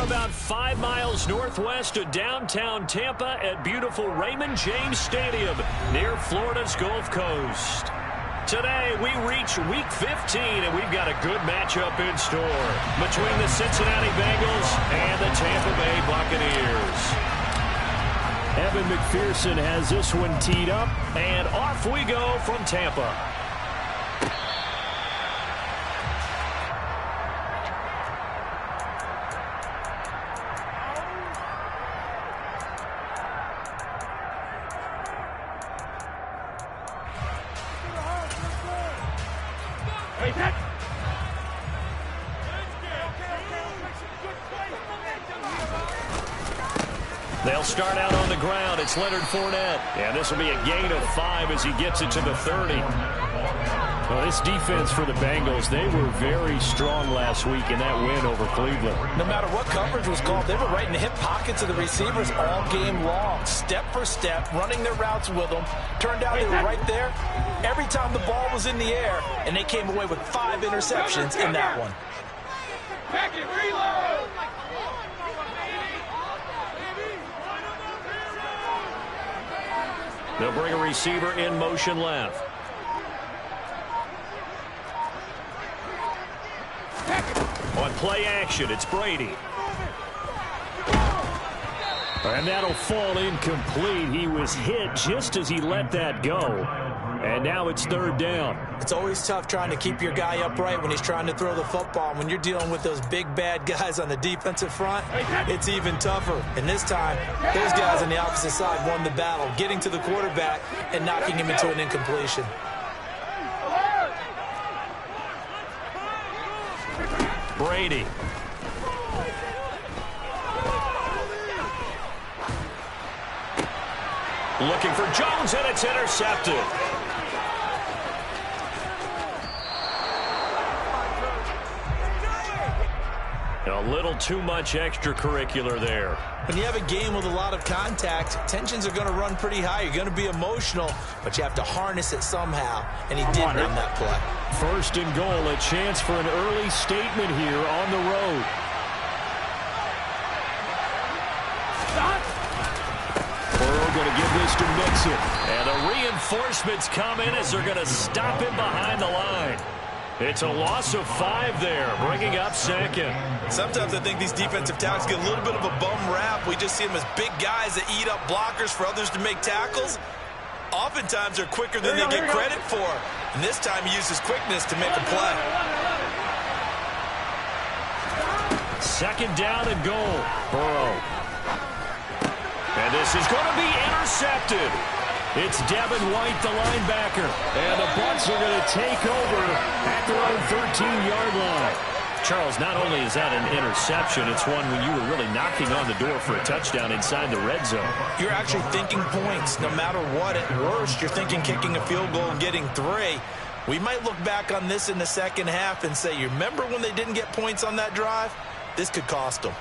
about 5 miles northwest of downtown Tampa at beautiful Raymond James Stadium near Florida's Gulf Coast. Today, we reach Week 15, and we've got a good matchup in store between the Cincinnati Bengals and the Tampa Bay Buccaneers. Evan McPherson has this one teed up, and off we go from Tampa. They'll start out on the ground. It's Leonard Fournette. And this will be a gain of 5 as he gets it to the 30. Well, this defense for the Bengals, they were very strong last week in that win over Cleveland. No matter what coverage was called, they were right in the hip pockets of the receivers all game long. Step for step, running their routes with them. Turned out they were right there every time the ball was in the air, and they came away with 5 interceptions in that one. Back it, reload! They'll bring a receiver in motion left. On play action, it's Brady. And that'll fall incomplete. He was hit just as he let that go. And now it's 3rd down. It's always tough trying to keep your guy upright when he's trying to throw the football. When you're dealing with those big, bad guys on the defensive front, it's even tougher. And this time, those guys on the opposite side won the battle, getting to the quarterback and knocking him into an incompletion. Brady. Looking for Jones, and it's intercepted. A little too much extracurricular there. When you have a game with a lot of contact, tensions are going to run pretty high. You're going to be emotional, but you have to harness it somehow, and he did on that play. 1st and goal, a chance for an early statement here on the road. Burrow going to give this to Mixon. And the reinforcements come in as they're going to stop him behind the line. It's a loss of 5 there, bringing up 2nd. Sometimes I think these defensive tackles get a little bit of a bum rap. We just see them as big guys that eat up blockers for others to make tackles. Oftentimes they're quicker than they get credit for. And this time he uses quickness to make a play. 2nd down and goal. Burrow. And this is going to be intercepted. It's Devin White, the linebacker. And the Bucs are going to take over at their own 13-yard line. Charles, not only is that an interception, it's one when you were really knocking on the door for a touchdown inside the red zone. You're actually thinking points. No matter what, at worst, you're thinking kicking a field goal and getting 3. We might look back on this in the second half and say, you remember when they didn't get points on that drive? This could cost them.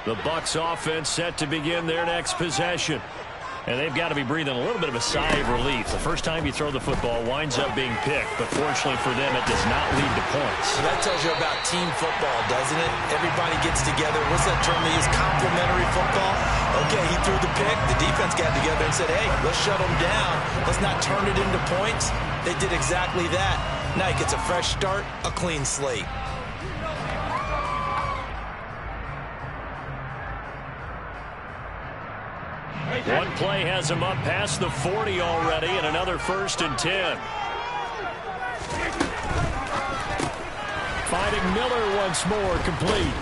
The Bucs offense set to begin their next possession. And they've got to be breathing a little bit of a sigh of relief. The first time you throw the football winds up being picked, but fortunately for them, it does not lead to points. So that tells you about team football, doesn't it? Everybody gets together. What's that term they use? Complementary football? Okay, he threw the pick. The defense got together and said, hey, let's shut him down. Let's not turn it into points. They did exactly that. Now he gets a fresh start, a clean slate. One play has him up past the 40 already, and another 1st and 10. Finding Miller once more, complete.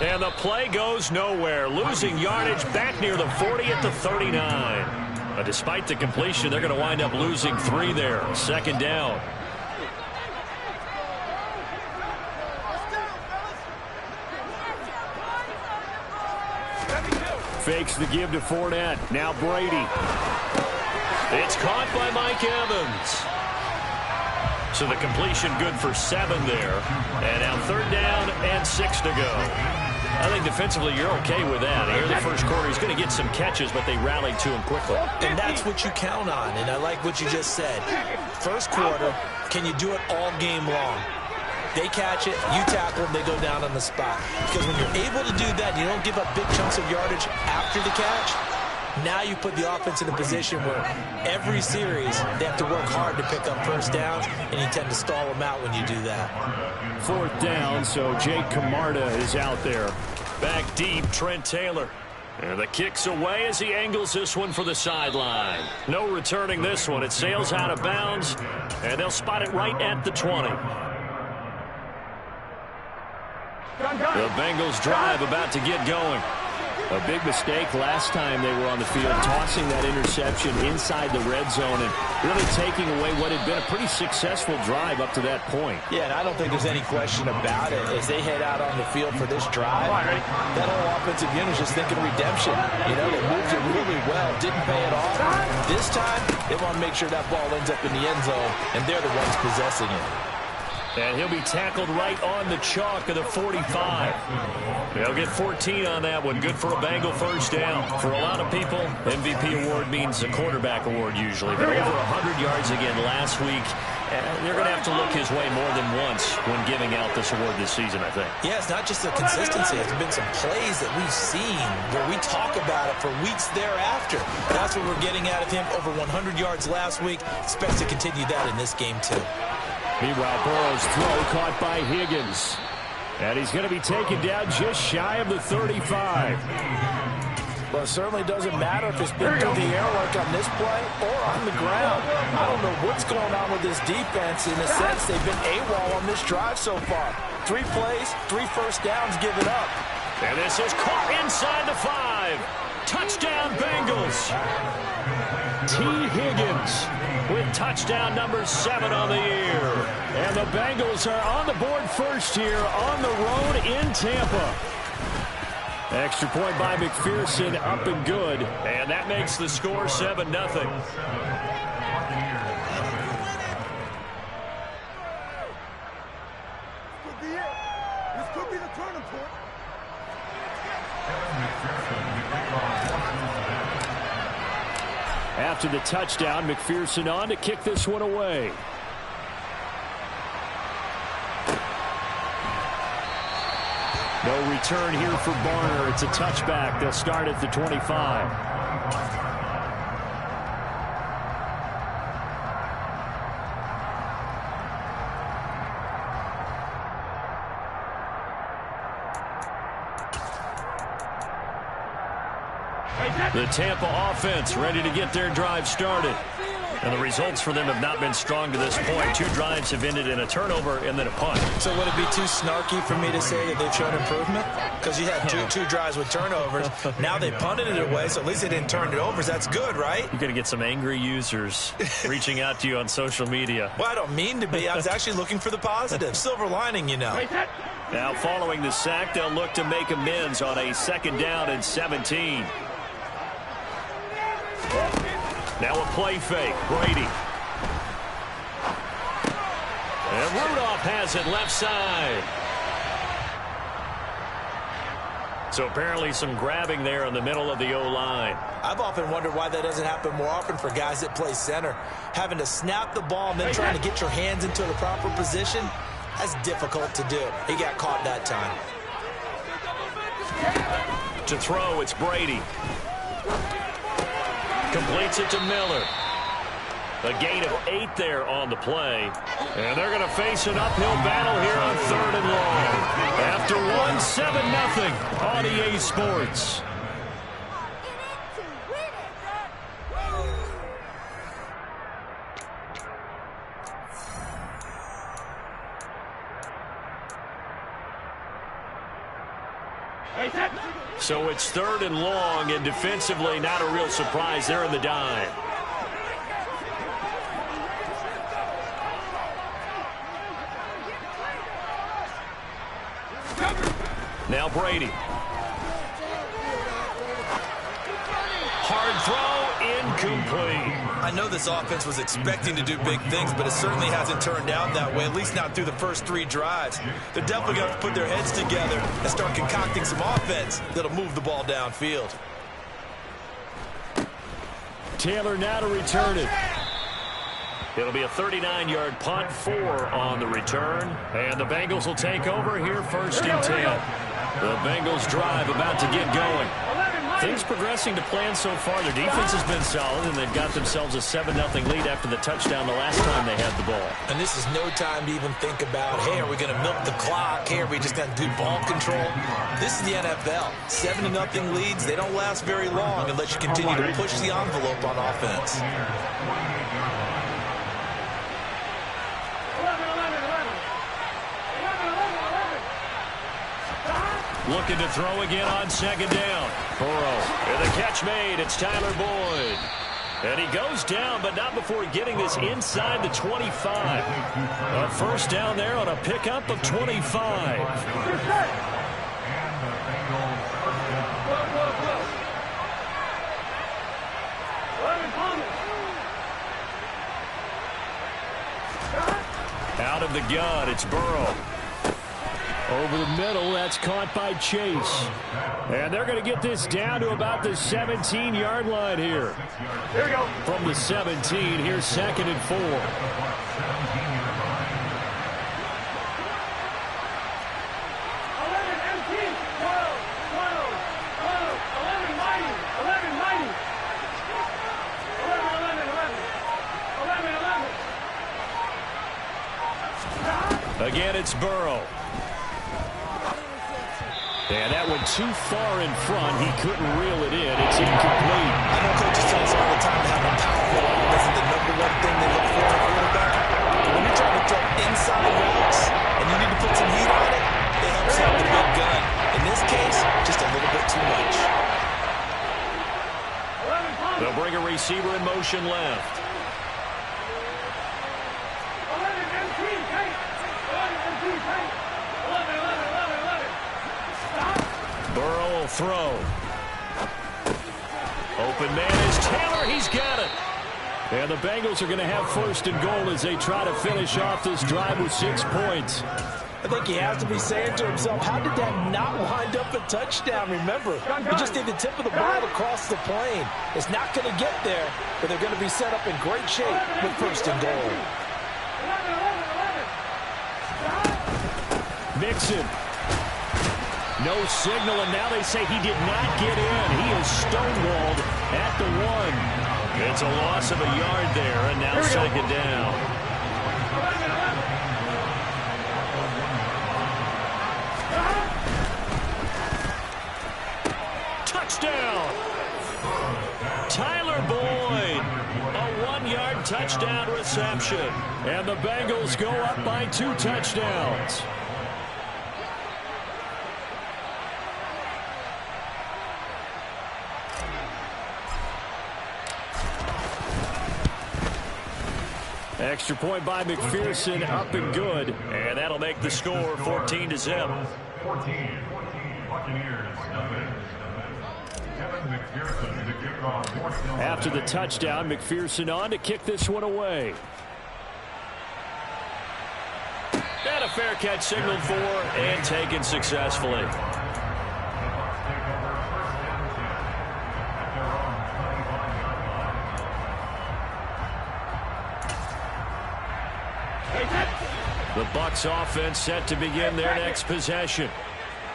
And the play goes nowhere, losing yardage back near the 40 at the 39. But despite the completion, they're going to wind up losing 3 there. 2nd down. Fakes the give to Fournette. Now Brady. It's caught by Mike Evans. So the completion good for 7 there. And now 3rd down and 6 to go. I think defensively you're okay with that. Here in the first quarter, he's going to get some catches, but they rallied to him quickly. And that's what you count on, and I like what you just said. First quarter, can you do it all game long? They catch it, you tackle them, they go down on the spot. Because when you're able to do that, you don't give up big chunks of yardage after the catch. Now you put the offense in a position where every series they have to work hard to pick up first downs, and you tend to stall them out when you do that. Fourth down, so Jake Camarda is out there. Back deep, Trent Taylor. And the kick's away as he angles this one for the sideline. No returning this one. It sails out of bounds, and they'll spot it right at the 20. The Bengals drive about to get going. A big mistake last time they were on the field, tossing that interception inside the red zone and really taking away what had been a pretty successful drive up to that point. Yeah, and I don't think there's any question about it. As they head out on the field for this drive, that whole offensive unit is just thinking redemption. You know, they moved it really well, didn't pay it off. This time, they want to make sure that ball ends up in the end zone, and they're the ones possessing it. And he'll be tackled right on the chalk of the 45. They'll get 14 on that one. Good for a Bengal first down. For a lot of people, MVP award means a quarterback award usually. But over 100 yards again last week. They're going to have to look his way more than once when giving out this award this season, I think. Yeah, it's not just the consistency. There's been some plays that we've seen where we talk about it for weeks thereafter. That's what we're getting out of him. Over 100 yards last week. Expects to continue that in this game, too. Meanwhile, Burrow's throw caught by Higgins. And he's going to be taken down just shy of the 35. Well, it certainly doesn't matter if it's been through the air like on this play or on the ground. I don't know what's going on with this defense. In a sense, they've been AWOL on this drive so far. 3 plays, 3 first downs given up. And this is caught inside the 5. Touchdown, Bengals. T. Higgins with touchdown number 7 on the year. And the Bengals are on the board first here on the road in Tampa. Extra point by McPherson, up and good. And that makes the score 7-0. This could be the turning point. After the touchdown, McPherson on to kick this one away. No return here for Barner. It's a touchback. They'll start at the 25. The Tampa offense ready to get their drive started. And the results for them have not been strong to this point. 2 drives have ended in a turnover and then a punt. So would it be too snarky for me to say that they've shown improvement? Because you had two drives with turnovers. Now they punted it away, so at least they didn't turn it over. That's good, right? You're going to get some angry users reaching out to you on social media. Well, I don't mean to be. I was actually looking for the positive. Silver lining, you know. Now following the sack, they'll look to make amends on a 2nd down and 17. Now a play fake. Brady. And Rudolph has it left side. So apparently some grabbing there in the middle of the O-line. I've often wondered why that doesn't happen more often for guys that play center. Having to snap the ball and then trying to get your hands into the proper position, that's difficult to do. He got caught that time. To throw, it's Brady. Completes it to Miller. A gain of 8 there on the play. And they're going to face an uphill battle here on 3rd and long. After 7-0 on EA Sports. So it's 3rd and long, and defensively not a real surprise. They're in the dime. Now Brady. Hard throw, incomplete. I know this offense was expecting to do big things, but it certainly hasn't turned out that way, at least not through the first 3 drives. They're definitely going to have to put their heads together and start concocting some offense that'll move the ball downfield. Taylor now to return it. It'll be a 39-yard punt, 4 on the return. And the Bengals will take over here, 1st and 10. The Bengals drive about to get going. Things progressing to plan so far. Their defense has been solid, and they've got themselves a 7-0 lead after the touchdown the last time they had the ball. And this is no time to even think about, hey, are we going to milk the clock? Hey, are we just going to do ball control? This is the NFL. 7-0 leads, they don't last very long unless you continue to push the envelope on offense. Looking to throw again on 2nd down. Burrow, and the catch made. It's Tyler Boyd. And he goes down, but not before getting this inside the 25. A 1st down there on a pickup of 25. Out of the gun, it's Burrow. Over the middle, that's caught by Chase. And they're going to get this down to about the 17-yard line here. Here we go. From the 17, here's 2nd and 4. 11, 18, 12, 11, 11. Again, it's Burrow. And that went too far in front. He couldn't reel it in. It's incomplete. I know coaches tell us all the time to have a powerful arm. Isn't the #1 thing they look for in a quarterback? When you're trying to throw inside routes and you need to put some heat on it, it helps out the big gun. In this case, just a little bit too much. They'll bring a receiver in motion left. Burrow will throw. Open man is Taylor. He's got it. And the Bengals are going to have 1st and goal as they try to finish off this drive with 6 points. I think he has to be saying to himself, how did that not wind up a touchdown? Remember, he just did the tip of the ball across the plane. It's not going to get there, but they're going to be set up in great shape with 1st and goal. Mixon. No signal, and now they say he did not get in. He is stonewalled at the 1. It's a loss of a yard there, and now 2nd down. Touchdown! Tyler Boyd. A 1-yard touchdown reception. And the Bengals go up by 2 touchdowns. Extra point by McPherson, up and good. And that'll make the score 14-0. 14, Buccaneers. After the touchdown, McPherson on to kick this one away. And a fair catch signaled for and taken successfully. The Bucs offense set to begin their next possession.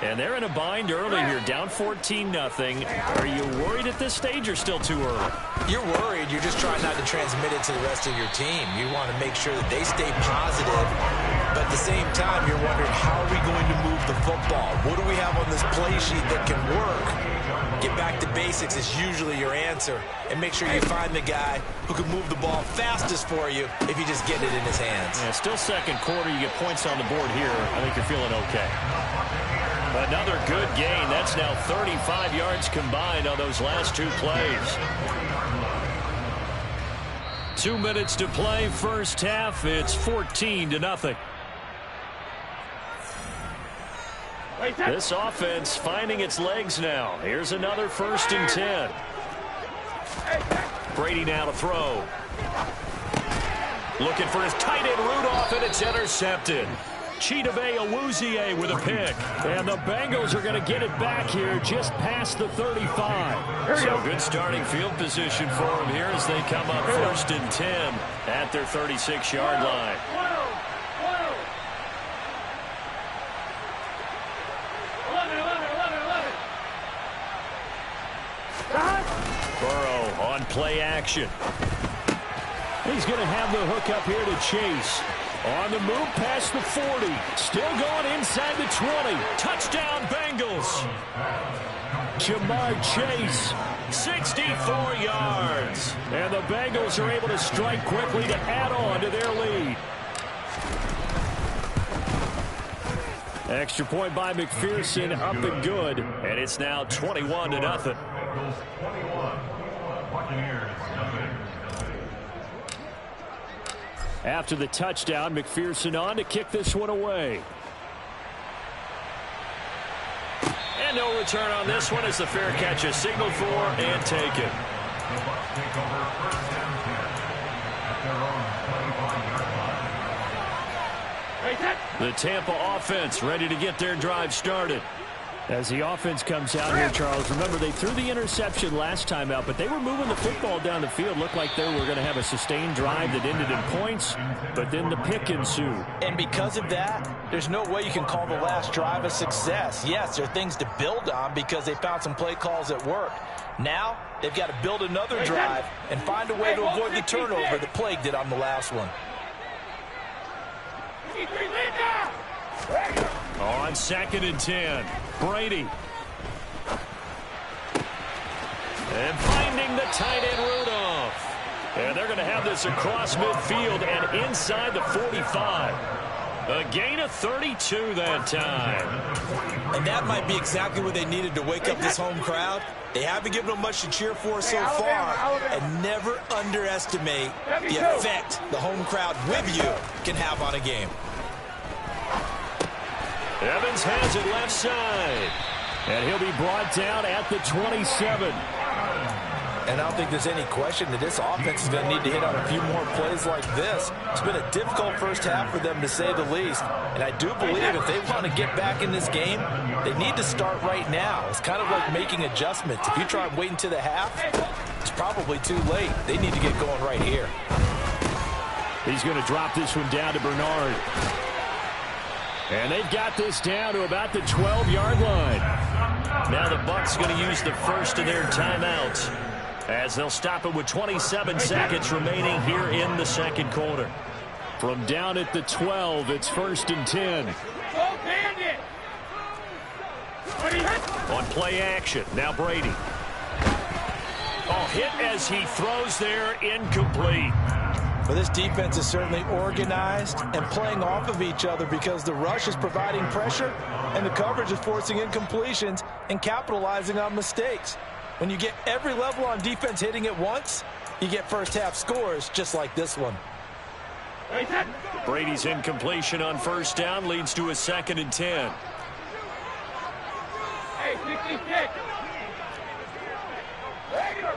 And they're in a bind early here, down 14-0. Are you worried at this stage or still too early? You're worried. You're just trying not to transmit it to the rest of your team. You want to make sure that they stay positive. But at the same time, you're wondering, how are we going to move the football? What do we have on this play sheet that can work? Get back to basics is usually your answer. And make sure you find the guy who can move the ball fastest for you if you just get it in his hands. Yeah, still 2nd quarter. You get points on the board here. I think you're feeling okay. Another good gain. That's now 35 yards combined on those last 2 plays. 2 minutes to play, first half. It's 14-0. This offense finding its legs now. Here's another 1st and 10. Brady now to throw. Looking for his tight end Rudolph, and it's intercepted. Chidobe Awuzie with a pick. And the Bengals are going to get it back here just past the 35. So good starting field position for them here as they come up 1st and 10 at their 36-yard line. Burrow on play action. He's going to have the hook up here to Chase. On the move past the 40. Still going inside the 20. Touchdown Bengals. Jamar Chase, 64 yards. And the Bengals are able to strike quickly to add on to their lead. Extra point by McPherson, up and good. And it's now 21-0. After the touchdown, McPherson on to kick this one away. And no return on this one as the fair catch is signaled for and taken. The Tampa offense ready to get their drive started. As the offense comes out here, Charles, remember they threw the interception last time out, but they were moving the football down the field. Looked like they were going to have a sustained drive that ended in points, but then the pick ensued. And because of that, there's no way you can call the last drive a success. Yes, there are things to build on because they found some play calls that worked. Now, they've got to build another drive and find a way to avoid the turnover that plagued it on the last one. On 2nd and 10, Brady. And finding the tight end Rudolph. And they're going to have this across midfield and inside the 45. A gain of 32 that time. And that might be exactly what they needed to wake up this home crowd. They haven't given them much to cheer for so far. And never underestimate the effect the home crowd with you can have on a game. Evans has it left side. And he'll be brought down at the 27. And I don't think there's any question that this offense is going to need to hit on a few more plays like this. It's been a difficult first half for them, to say the least. And I do believe if they want to get back in this game, they need to start right now. It's kind of like making adjustments. If you try and wait until the half, it's probably too late. They need to get going right here. He's going to drop this one down to Bernard. And they've got this down to about the 12-yard line. Now the Bucs going to use the first of their timeouts as they'll stop it with 27 seconds remaining here in the second quarter. From down at the 12, it's 1st and 10. On play action, now Brady. Oh, hit as he throws there, incomplete. Well, this defense is certainly organized and playing off of each other because the rush is providing pressure and the coverage is forcing incompletions and capitalizing on mistakes. When you get every level on defense hitting at once, you get first half scores just like this one. Brady's incompletion on first down leads to a 2nd and 10. Hey, 66. Regular.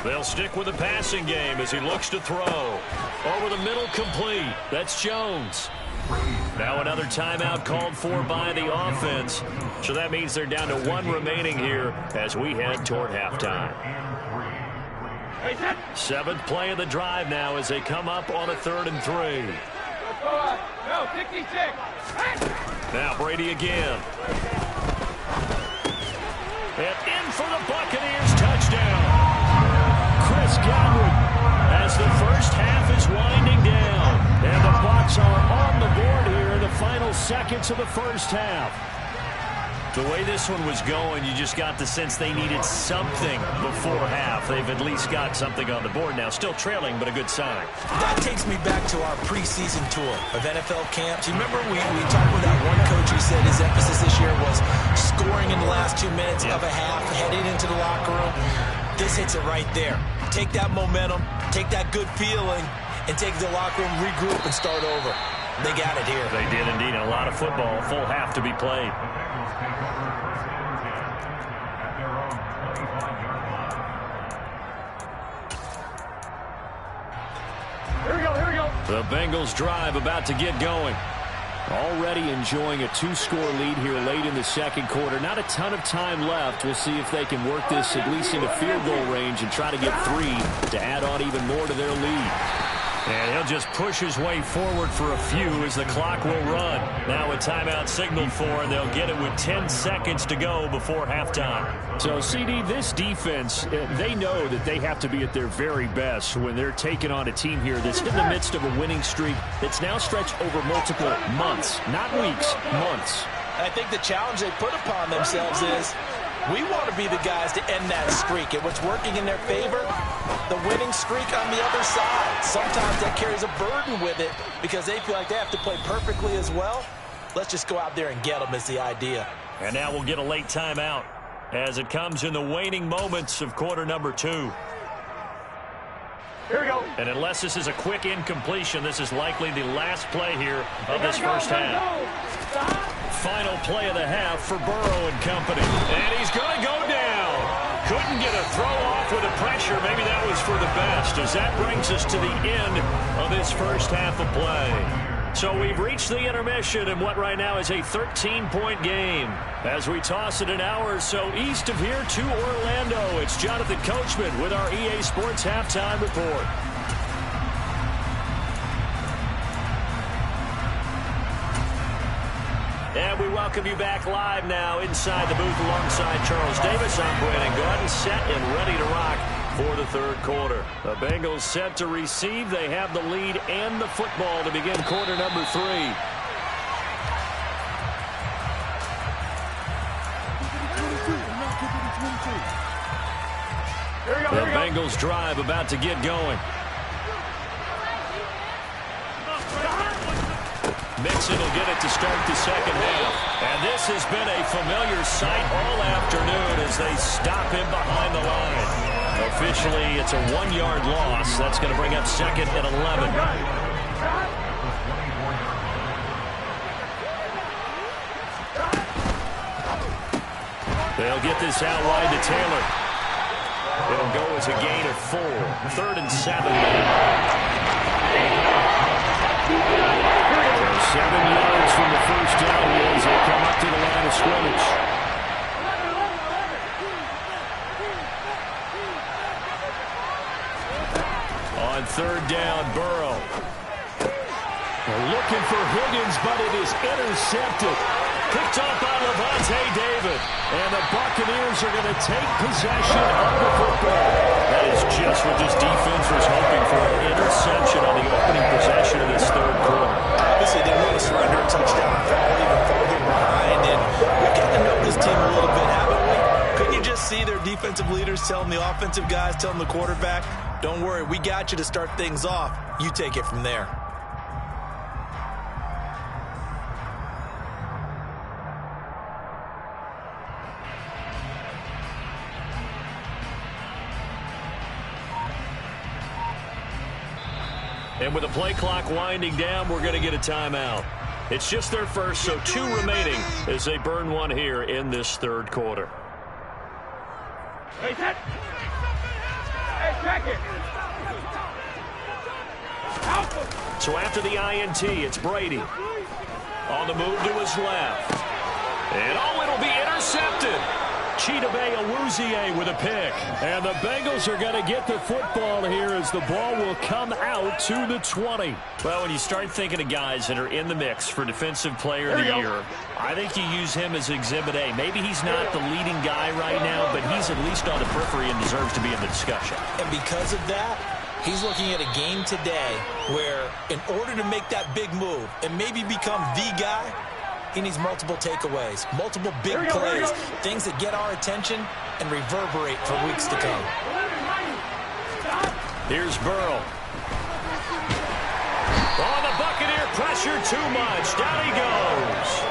They'll stick with the passing game as he looks to throw. Over the middle, complete. That's Jones. Now another timeout called for by the offense. So that means they're down to 1 remaining here as we head toward halftime. 7th play of the drive now as they come up on a 3rd and 3. No, 66. Now Brady again. And in for the Buccaneers touchdown. Chris Godwin as the first half is winding down. And the Bucs are on the board here in the final seconds of the first half. The way this one was going, you just got the sense they needed something before half. They've at least got something on the board now. Still trailing, but a good sign. That takes me back to our preseason tour of NFL camps. You remember we talked with that one coach who said his emphasis this year was scoring in the last 2 minutes of a half, heading into the locker room. This hits it right there. Take that momentum, take that good feeling, and take the locker room, regroup, and start over. They got it here. They did indeed. A lot of football, full half to be played. The Bengals drive about to get going. Already enjoying a 2-score lead here late in the second quarter. Not a ton of time left. We'll see if they can work this at least into field goal range and try to get 3 to add on even more to their lead. And he'll just push his way forward for a few as the clock will run. Now a timeout signaled for, and they'll get it with 10 seconds to go before halftime. So, CD, this defense, they know that they have to be at their very best when they're taking on a team here that's in the midst of a winning streak that's now stretched over multiple months, not weeks, months. I think the challenge they put upon themselves is we want to be the guys to end that streak. And what's working in their favor, the winning streak on the other side. Sometimes that carries a burden with it because they feel like they have to play perfectly as well. Let's just go out there and get them is the idea. And now we'll get a late timeout as it comes in the waning moments of quarter number 2. Here we go. And unless this is a quick incompletion, this is likely the last play here of this first half. Final play of the half for Burrow and company. And he's going to go down. Couldn't get a throw off with the pressure. Maybe that was for the best, as that brings us to the end of this first half of play. So we've reached the intermission in what right now is a 13-point game. As we toss it an hour or so east of here to Orlando, it's Jonathan Coachman with our EA Sports Halftime Report. And we welcome you back live now inside the booth alongside Charles Davis. I'm Brandon Gordon, set and ready to rock for the third quarter. The Bengals set to receive. They have the lead and the football to begin quarter number 3. The Bengals drive about to get going. Mixon will get it to start the second half. And this has been a familiar sight all afternoon as they stop him behind the line. Officially, it's a 1-yard loss. That's going to bring up second and 11. They'll get this out wide to Taylor. It'll go as a gain of 4. 3rd and 7 now. 7 yards from the first down as they come up to the line of scrimmage. On 3rd down, Burrow. They're looking for Higgins, but it is intercepted. Picked off by Levante David. And the Buccaneers are going to take possession of the football. That is just what this defense was hoping for. An interception on the opening possession of this third quarter. Obviously, they want to surrender a touchdown and fall even further behind. And we've gotten to know this team a little bit, haven't we? Couldn't you just see their defensive leaders telling the offensive guys, telling the quarterback, don't worry, we got you to start things off. You take it from there. And with the play clock winding down, we're going to get a timeout. It's just their first, so 2 remaining as they burn one here in this third quarter. Hey, set. Hey, check it. So after the INT, it's Brady. On the move to his left. And it'll be intercepted. Chidobe Awuzie with a pick. And the Bengals are going to get the football here as the ball will come out to the 20. Well, when you start thinking of guys that are in the mix for Defensive Player of the Year, I think you use him as Exhibit A. Maybe he's not the leading guy right now, but he's at least on the periphery and deserves to be in the discussion. And because of that, he's looking at a game today where in order to make that big move and maybe become the guy, he needs multiple takeaways, multiple big plays, things that get our attention and reverberate for weeks to come. Here's Burrow. Oh, the Buccaneer pressure too much. Down he goes.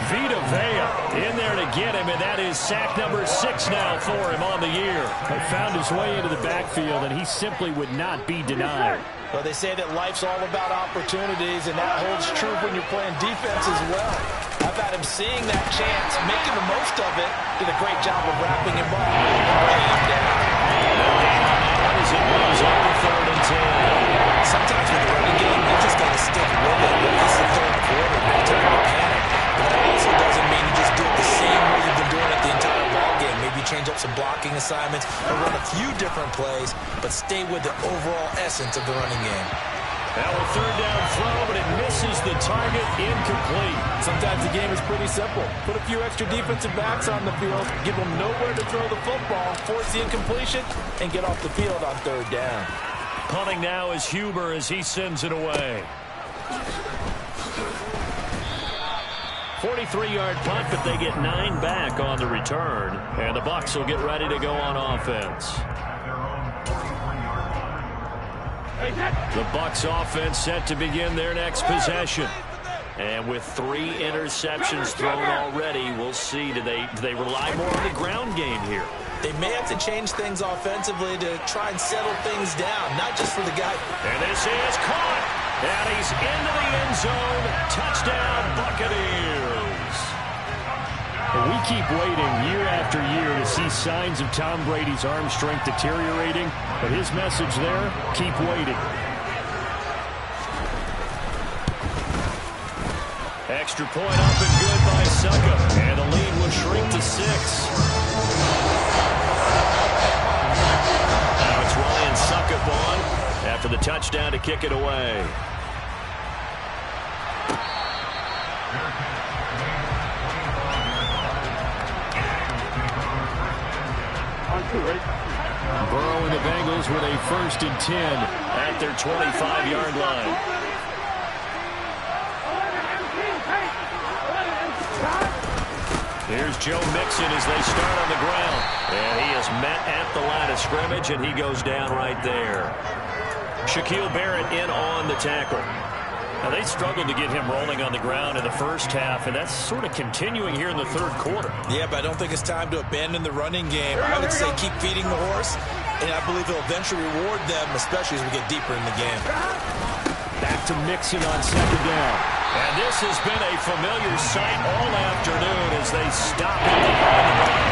Vita Vea in there to get him, and that is sack number 6 now for him on the year. He found his way into the backfield, and he simply would not be denied. Well, they say that life's all about opportunities, and that holds true when you're playing defense as well. How about him seeing that chance, making the most of it, did a great job of wrapping him up and bringing him down. As it moves on to 3rd and 10. Sometimes with the running game, stick with it. This is the third quarter. No time to panic. But that also doesn't mean you just do it the same way you've been doing it the entire ball game. Maybe change up some blocking assignments and run a few different plays, but stay with the overall essence of the running game. Now a third down throw, but it misses the target, incomplete. Sometimes the game is pretty simple. Put a few extra defensive backs on the field, give them nowhere to throw the football, force the incompletion, and get off the field on third down. Punting now is Huber as he sends it away. 43-yard punt, but they get 9 back on the return. And the Bucs will get ready to go on offense. The Bucs offense set to begin their next possession. And with 3 interceptions thrown already, we'll see. Do they rely more on the ground game here? They may have to change things offensively to try and settle things down, not just for the guy. And this is caught. And he's into the end zone. Touchdown, Buccaneers. We keep waiting year after year to see signs of Tom Brady's arm strength deteriorating, but his message there, keep waiting. Extra point up and good by Suckup. And the lead will shrink to 6. Now it's Ryan Suckup on after the touchdown to kick it away. Burrow and the Bengals with a 1st and 10 at their 25-yard line. Here's Joe Mixon as they start on the ground. And he is met at the line of scrimmage, and he goes down right there. Shaquille Barrett in on the tackle. Now, they struggled to get him rolling on the ground in the first half, and that's sort of continuing here in the third quarter. Yeah, but I don't think it's time to abandon the running game. I would say keep feeding the horse, and I believe he'll eventually reward them, especially as we get deeper in the game. Back to Mixon on 2nd down. And this has been a familiar sight all afternoon as they stop him behind the line.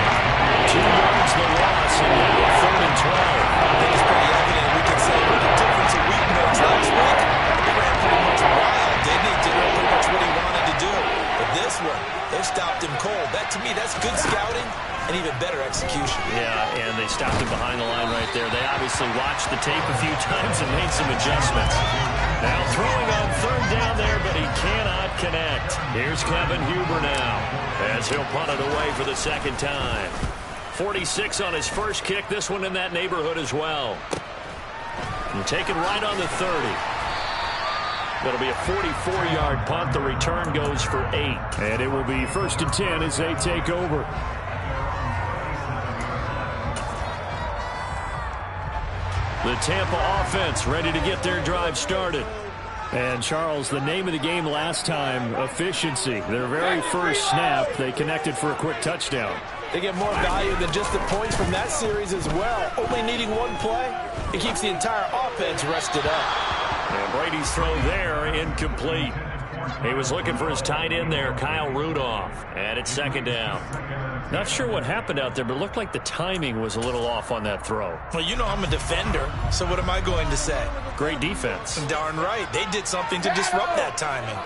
2 yards the loss, and now 3rd and 12. I think it's pretty evident. We can say with the difference of week minutes last week, he ran pretty much wild, didn't he? Did pretty much what he wanted to do. But this one, they stopped him cold. That, to me, that's good scouting and even better execution. Yeah, and they stopped him behind the line right there. They obviously watched the tape a few times and made some adjustments. Now throwing on 3rd down there, but he cannot connect. Here's Kevin Huber now as he'll punt it away for the 2nd time. 46 on his first kick. This one in that neighborhood as well. And taken right on the 30. That'll be a 44-yard punt. The return goes for 8. And it will be 1st and 10 as they take over. The Tampa offense ready to get their drive started. And, Charles, the name of the game last time, efficiency. Their very first snap, they connected for a quick touchdown. They get more value than just the points from that series as well. Only needing 1 play, it keeps the entire offense rested up. And Brady's throw there, incomplete. He was looking for his tight end there, Kyle Rudolph. And it's 2nd down. Not sure what happened out there, but it looked like the timing was a little off on that throw. Well, you know I'm a defender, so what am I going to say? Great defense. Darn right. They did something to disrupt that timing.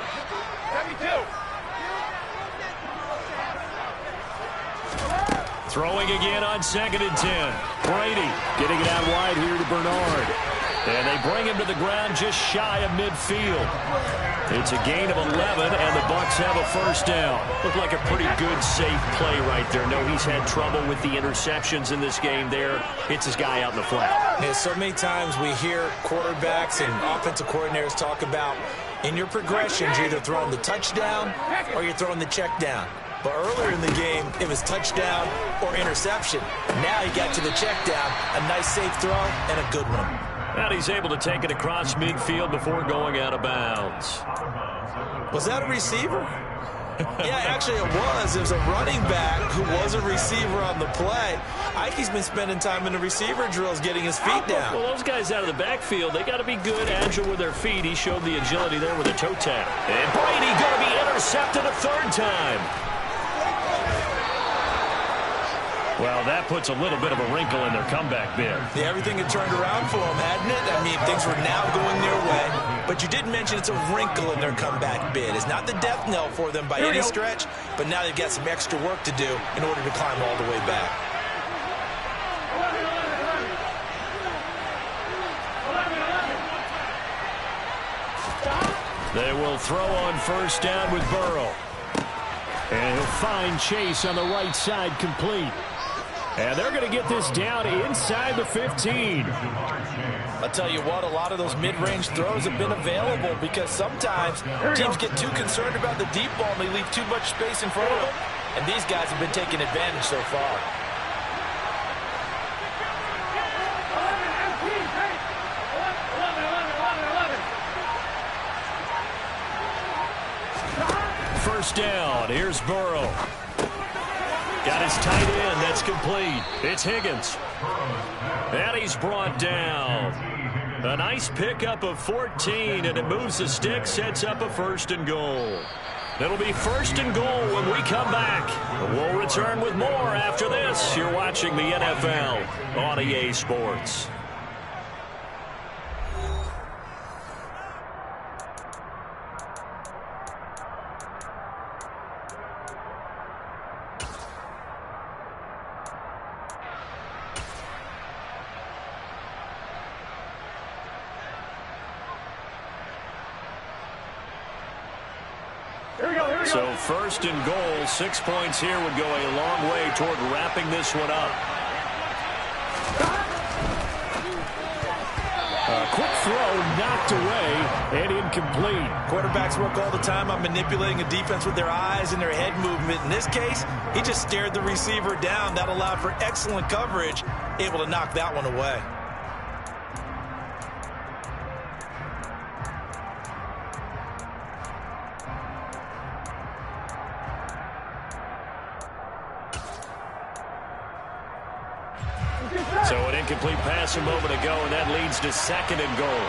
Throwing again on 2nd and 10. Brady getting it out wide here to Bernard. And they bring him to the ground just shy of midfield. It's a gain of 11, and the Bucs have a 1st down. Looked like a pretty good, safe play right there. No, he's had trouble with the interceptions in this game there. Hits his guy out in the flat. Yeah, so many times we hear quarterbacks and offensive coordinators talk about in your progressions, you're either throwing the touchdown or you're throwing the check down. But earlier in the game, it was touchdown or interception. Now he got to the check down, a nice safe throw, and a good one. And he's able to take it across midfield before going out of bounds. Was that a receiver? Yeah, actually it was. It was a running back who was a receiver on the play. Ike's been spending time in the receiver drills getting his feet down. Well, those guys out of the backfield, they got to be good, agile with their feet. He showed the agility there with a toe tap. And Brady going to be intercepted a 3rd time. Well, that puts a little bit of a wrinkle in their comeback bid. Yeah, everything had turned around for them, hadn't it? I mean, things were now going their way. But you did mention it's a wrinkle in their comeback bid. It's not the death knell for them by any stretch, but now they've got some extra work to do in order to climb all the way back. They will throw on first down with Burrow. And he'll find Chase on the right side complete. And they're going to get this down inside the 15. I'll tell you what, a lot of those mid-range throws have been available because sometimes teams get too concerned about the deep ball and they leave too much space in front of them. And these guys have been taking advantage so far. First down. Here's Burrow. Got his tight end. That's complete. It's Higgins. And he's brought down. A nice pickup of 14, and it moves the stick, sets up a 1st and goal. It'll be 1st and goal when we come back. We'll return with more after this. You're watching the NFL on EA Sports. So 1st and goal, 6 points here would go a long way toward wrapping this one up. A quick throw knocked away and incomplete. Quarterbacks work all the time on manipulating a defense with their eyes and their head movement. In this case, he just stared the receiver down. That allowed for excellent coverage, able to knock that one away. So an incomplete pass a moment ago, and that leads to 2nd and goal.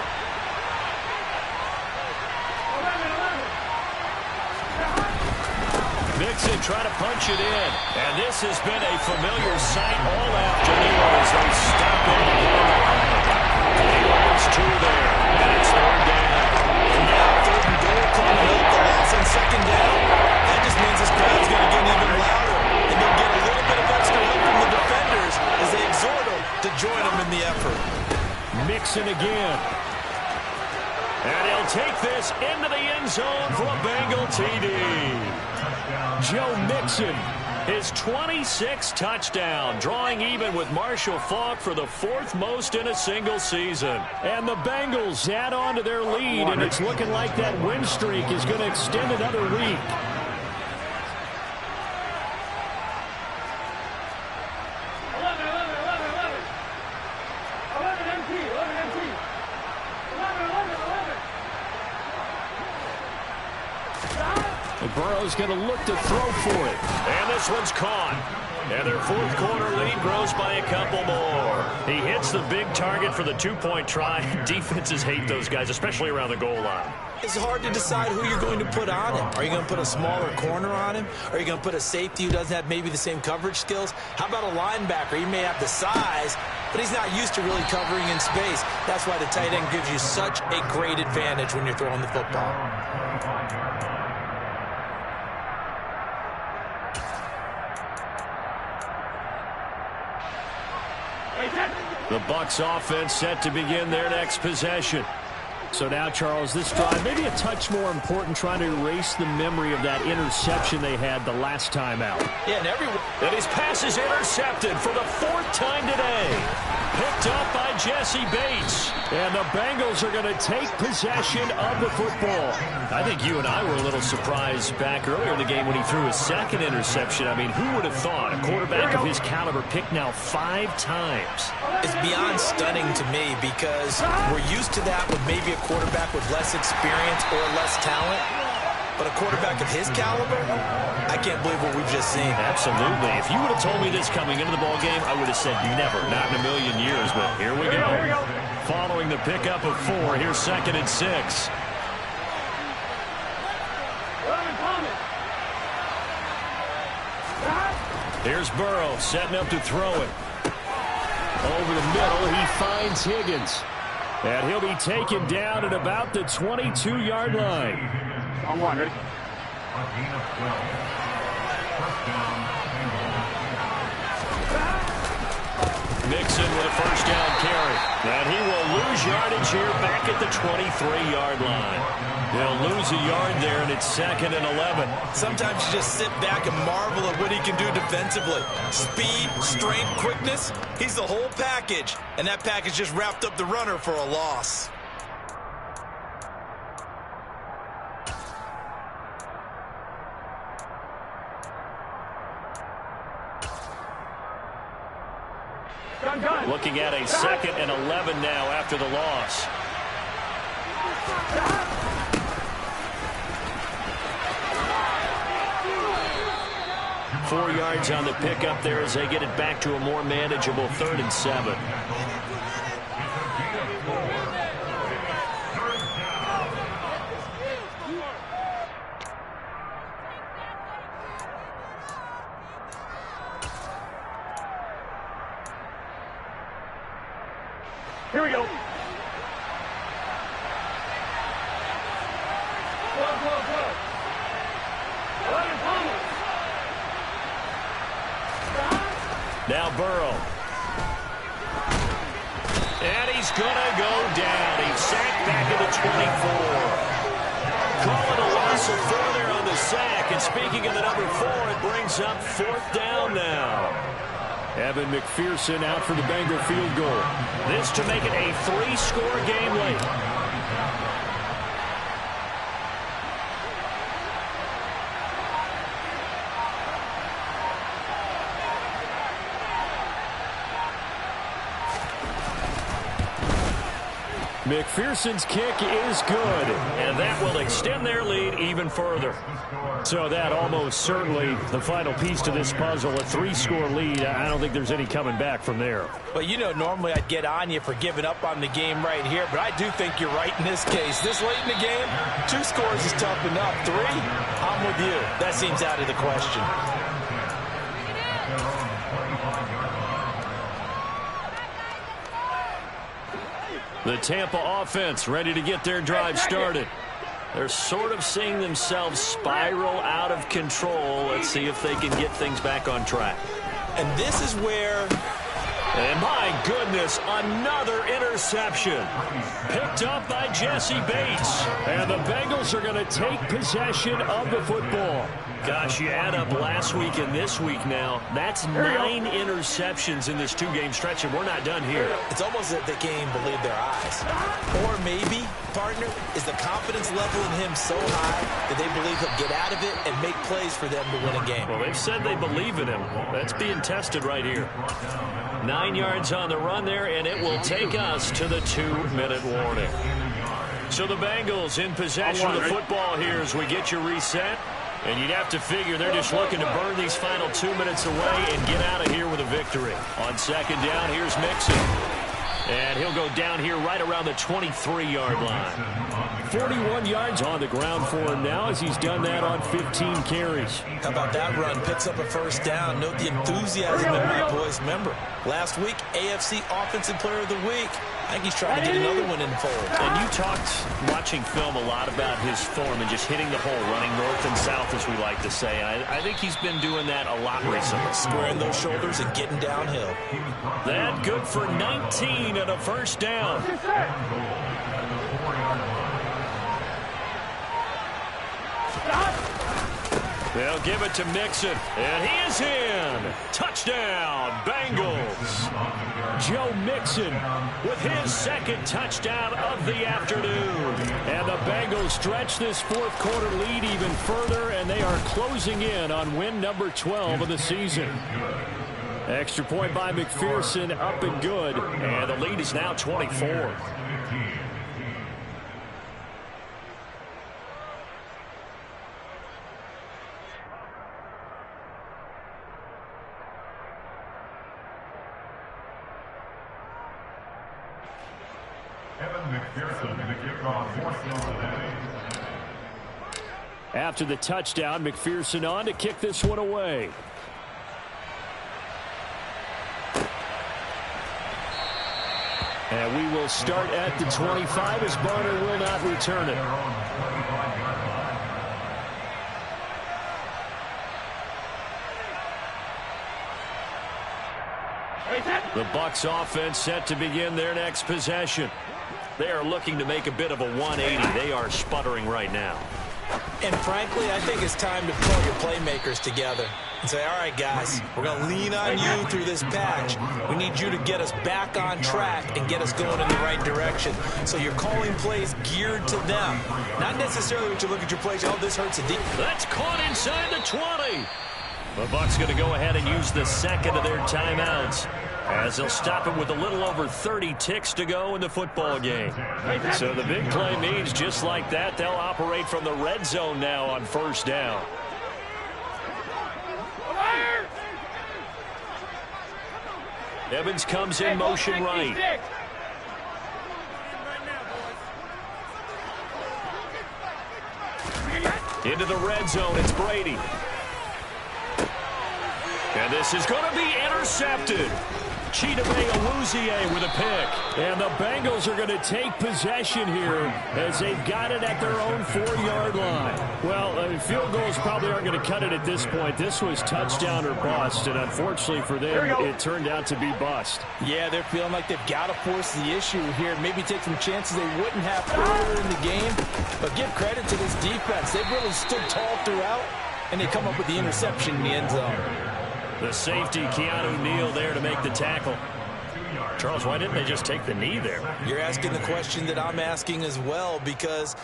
Mixon trying to punch it in. And this has been a familiar sight all afternoon as they stop it on the line. It's 2 there, and it's 3rd down. Now 3rd and goal coming up. The loss on 2nd down. That just means this crowd's going to get even louder. And they'll get a little bit of extra help from the defenders as they exhort them to join them in the effort. Mixon again. And he'll take this into the end zone for a Bengal TD. Joe Mixon, his 26th touchdown, drawing even with Marshall Faulk for the 4th most in a single season. And the Bengals add on to their lead, and it's looking like that win streak is going to extend another week. Burrow's going to look to throw for it. And this one's caught. And their 4th quarter lead grows by a couple more. He hits the big target for the 2-point try. Defenses hate those guys, especially around the goal line. It's hard to decide who you're going to put on him. Are you going to put a smaller corner on him? Are you going to put a safety who doesn't have maybe the same coverage skills? How about a linebacker? He may have the size, but he's not used to really covering in space. That's why the tight end gives you such a great advantage when you're throwing the football. The Bucs offense set to begin their next possession. So now, Charles, this drive maybe a touch more important, trying to erase the memory of that interception they had the last time out. Yeah, and his pass is intercepted for the 4th time today. Picked up by Jesse Bates. And the Bengals are going to take possession of the football. I think you and I were a little surprised back earlier in the game when he threw his 2nd interception. I mean, who would have thought a quarterback of his caliber picked now 5 times? It's beyond stunning to me because we're used to that with maybe a quarterback with less experience or less talent. But a quarterback of his caliber, I can't believe what we've just seen. Absolutely. If you would have told me this coming into the ball game, I would have said never, not in a million years. But here we go. Following the pickup of 4, here's 2nd and 6. Here's Burrow setting up to throw it. Over the middle, he finds Higgins. And he'll be taken down at about the 22-yard line. On one, ready? Mixon with a first down carry. And he will lose yardage here back at the 23-yard line. They'll lose a yard there, and it's 2nd and 11. Sometimes you just sit back and marvel at what he can do defensively. Speed, strength, quickness. He's the whole package. And that package just wrapped up the runner for a loss. Looking at a 2nd and 11 now after the loss. Four yards on the pickup there as they get it back to a more manageable 3rd and 7. Here we go. Now Burrow. And he's going to go down. He's sacked back at the 24. Call it a loss of 4 there on the sack. And speaking of the number 4, it brings up 4th down now. Evan McPherson out for the Bengal field goal. This to make it a 3-score game late. McPherson's kick is good, and that will extend their lead even further. So that almost certainly the final piece to this puzzle, a 3-score lead. I don't think there's any coming back from there. Well, you know, normally I'd get on you for giving up on the game right here, but I do think you're right in this case. This late in the game, 2 scores is tough enough. 3, I'm with you. That seems out of the question. The Tampa offense ready to get their drive started. They're sort of seeing themselves spiral out of control. Let's see if they can get things back on track. And this is where... And my goodness, another interception. Picked up by Jesse Bates. And the Bengals are going to take possession of the football. Gosh, you add up last week and this week now. That's 9 interceptions in this 2-game stretch, and we're not done here. It's almost as if they can't even believe their eyes. Or maybe, partner, is the confidence level in him so high that they believe he'll get out of it and make plays for them to win a game. Well, they've said they believe in him. That's being tested right here. 9 yards on the run there, and it will take us to the 2-minute warning. So the Bengals in possession of the football here as we get you reset. And you'd have to figure they're just looking to burn these final 2 minutes away and get out of here with a victory. On 2nd down, here's Mixon. And he'll go down here right around the 23-yard line. 41 yards on the ground for him now as he's done that on 15 carries. How about that run? Picks up a first down. Note the enthusiasm in my voice. Remember, last week, AFC Offensive Player of the Week. I think he's trying to get another one in the fold. And you talked, watching film, a lot about his form and just hitting the hole, running north and south, as we like to say. I think he's been doing that a lot recently. Squaring those shoulders and getting downhill. That good for 19 and a first down. They'll give it to Mixon, and he is in. Touchdown, Bengals. Joe Mixon with his 2nd touchdown of the afternoon. And the Bengals stretch this 4th quarter lead even further, and they are closing in on win number 12 of the season. Extra point by McPherson, up and good, and the lead is now 24. After the touchdown, McPherson on to kick this one away. And we will start at the 25 as Bonner will not return it. The Bucs offense set to begin their next possession. They are looking to make a bit of a 180. They are sputtering right now. And frankly, I think it's time to pull your playmakers together and say, all right, guys, we're going to lean on you through this patch. We need you to get us back on track and get us going in the right direction. So you're calling plays geared to them. Not necessarily when you look at your plays, oh, this hurts a deep. That's caught inside the 20. The Bucs going to go ahead and use the second of their timeouts, as they'll stop it with a little over 30 ticks to go in the football game. So the big play means just like that, they'll operate from the red zone now on first down. Evans comes in motion right. Into the red zone, it's Brady. And this is going to be intercepted. Chidobe Awuzie with a pick. And the Bengals are going to take possession here as they've got it at their own 4-yard line. Well, field goals probably aren't going to cut it at this point. This was touchdown or bust, and unfortunately for them, it turned out to be bust. Yeah, they're feeling like they've got to force the issue here. Maybe take some chances they wouldn't have earlier in the game. But give credit to this defense. They've really stood tall throughout, and they come up with the interception in the end zone. The safety, Keanu Neal, there to make the tackle. Charles, why didn't they just take the knee there? You're asking the question that I'm asking as well, because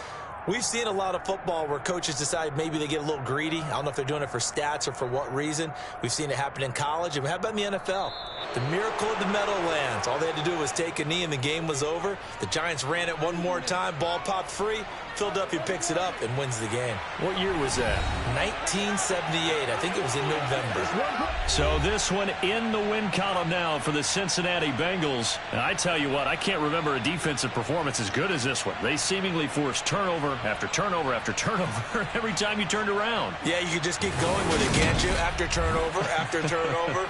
we've seen a lot of football where coaches decide maybe they get a little greedy. I don't know if they're doing it for stats or for what reason. We've seen it happen in college. And how about in the NFL? The miracle of the Meadowlands. All they had to do was take a knee and the game was over. The Giants ran it one more time. Ball popped free. Philadelphia picks it up and wins the game. What year was that? 1978. I think it was in November. So this one in the win column now for the Cincinnati Bengals. And I tell you what, I can't remember a defensive performance as good as this one. They seemingly forced turnover after turnover after turnover every time you turned around. Yeah, you could just keep going with it, can't you? After turnover, after turnover.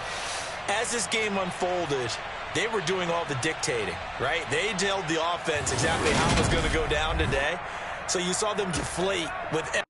As this game unfolded, they were doing all the dictating, right? They told the offense exactly how it was going to go down today. So you saw them deflate with